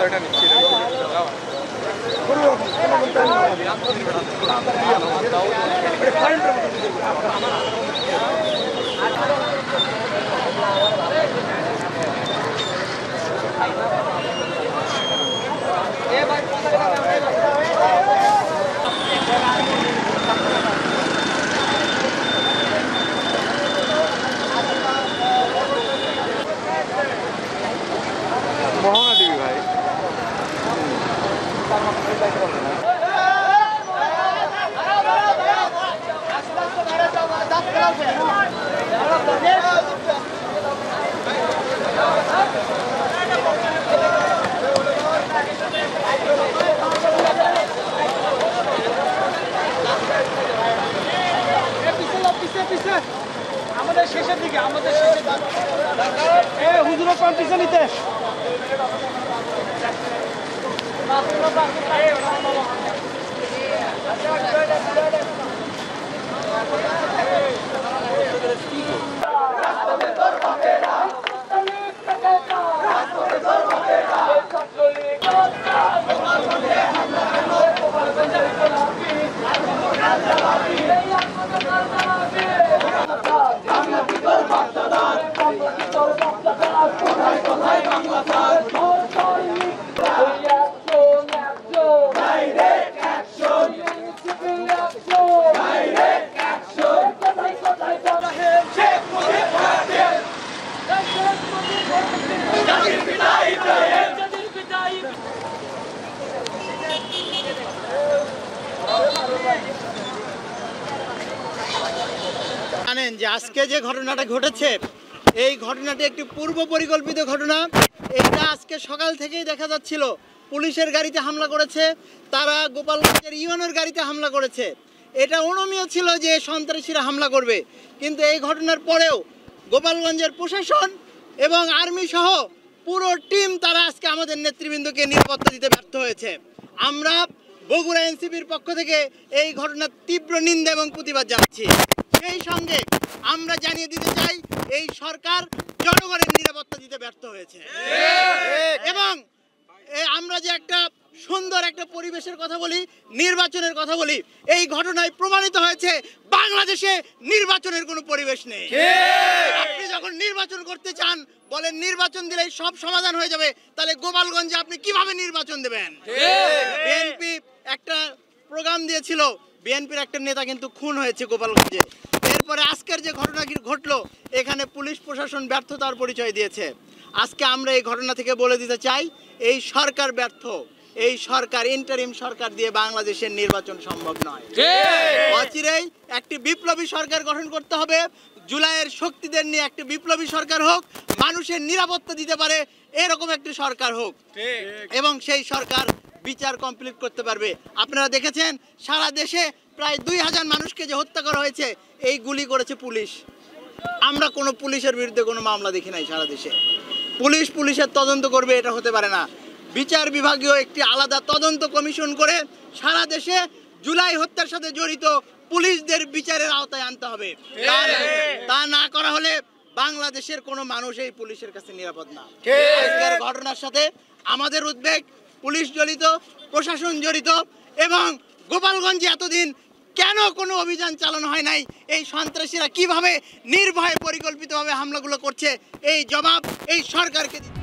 কয়টা নিচ্ছি মোহনা দিবি ভাই। আমাদের শেষের দিকে হুজুরের কম্পিটিশন নিতে জানেন যে আজকে যে ঘটনাটা ঘটেছে এই ঘটনাটি একটি পূর্ব পরিকল্পিত ঘটনা। এটা আজকে সকাল থেকেই দেখা যাচ্ছিল। পুলিশের গাড়িতে হামলা করেছে, তারা গোপালগঞ্জের ইউএনওর গাড়িতে হামলা করেছে। এটা অনুমেয় ছিল যে সন্ত্রাসীরা হামলা করবে, কিন্তু এই ঘটনার পরেও গোপালগঞ্জের প্রশাসন এবং আর্মি সহ পুরো টিম তারা আজকে আমাদের নেতৃবৃন্দকে নিরাপত্তা দিতে ব্যর্থ হয়েছে। আমরা বগুড়া এনসিপির পক্ষ থেকে এই ঘটনার তীব্র নিন্দা এবং প্রতিবাদ জানাচ্ছি। সেই সঙ্গে আমরা জানিয়ে দিতে চাই এই সরকার জনগণের নিরাপত্তা দিতে ব্যর্থ হয়েছে এবং আমরা যে একটা সুন্দর একটা পরিবেশের কথা বলি, নির্বাচনের কথা বলি, এই ঘটনায় প্রমাণিত হয়েছে বাংলাদেশে নির্বাচনের কোনো পরিবেশ নেই। আপনি যখন নির্বাচন করতে চান বলেন নির্বাচন দিলেই সব সমাধান হয়ে যাবে, তাহলে গোপালগঞ্জে আপনি কিভাবে নির্বাচন দেবেন? বিএনপি একটা প্রোগ্রাম দিয়েছিল, বিএনপির একটা নেতা কিন্তু খুন হয়েছে গোপালগঞ্জে। এরপরে আজকের যে ঘটনা ঘটলো এখানে পুলিশ প্রশাসন ব্যর্থতার পরিচয় দিয়েছে। আজকে আমরা এই ঘটনা থেকে বলে দিতে চাই এই সরকার ব্যর্থ। এই সরকার ইন্টারিম সরকার দিয়ে বাংলাদেশের নির্বাচন সম্ভব নয়। অচিরেই একটি বিপ্লবী সরকার গঠন করতে হবে। জুলাইয়ের শক্তিদের নিয়ে একটি বিপ্লবী সরকার হোক, মানুষের নিরাপত্তা দিতে পারে এরকম একটি সরকার হোক এবং সেই সরকার বিচার কমপ্লিট করতে পারবে। আপনারা দেখেছেন সারা দেশে প্রায় 2000 মানুষকে যে হত্যা করা হয়েছে এই গুলি করেছে পুলিশ। আমরা কোনো পুলিশের বিরুদ্ধে কোনো মামলা দেখি নাই সারা দেশে। পুলিশের তদন্ত করবে এটা হতে পারে না। বিচার বিভাগীয় একটি আলাদা তদন্ত কমিশন করে সারা দেশে জুলাই হত্যার সাথে জড়িত পুলিশদের বিচারের আওতায় আনতে হবে। তা না করা হলে বাংলাদেশের কোনো মানুষ এই পুলিশের কাছে নিরাপদ না। আজকের ঘটনার সাথে আমাদের উদ্বেগ, পুলিশ জড়িত, প্রশাসন জড়িত এবং গোপালগঞ্জে এতদিন কেন কোনো অভিযান চালানো হয় নাই, এই সন্ত্রাসীরা কিভাবে নির্ভয়ে পরিকল্পিতভাবে হামলাগুলো করছে, এই জবাব এই সরকারকে দিতে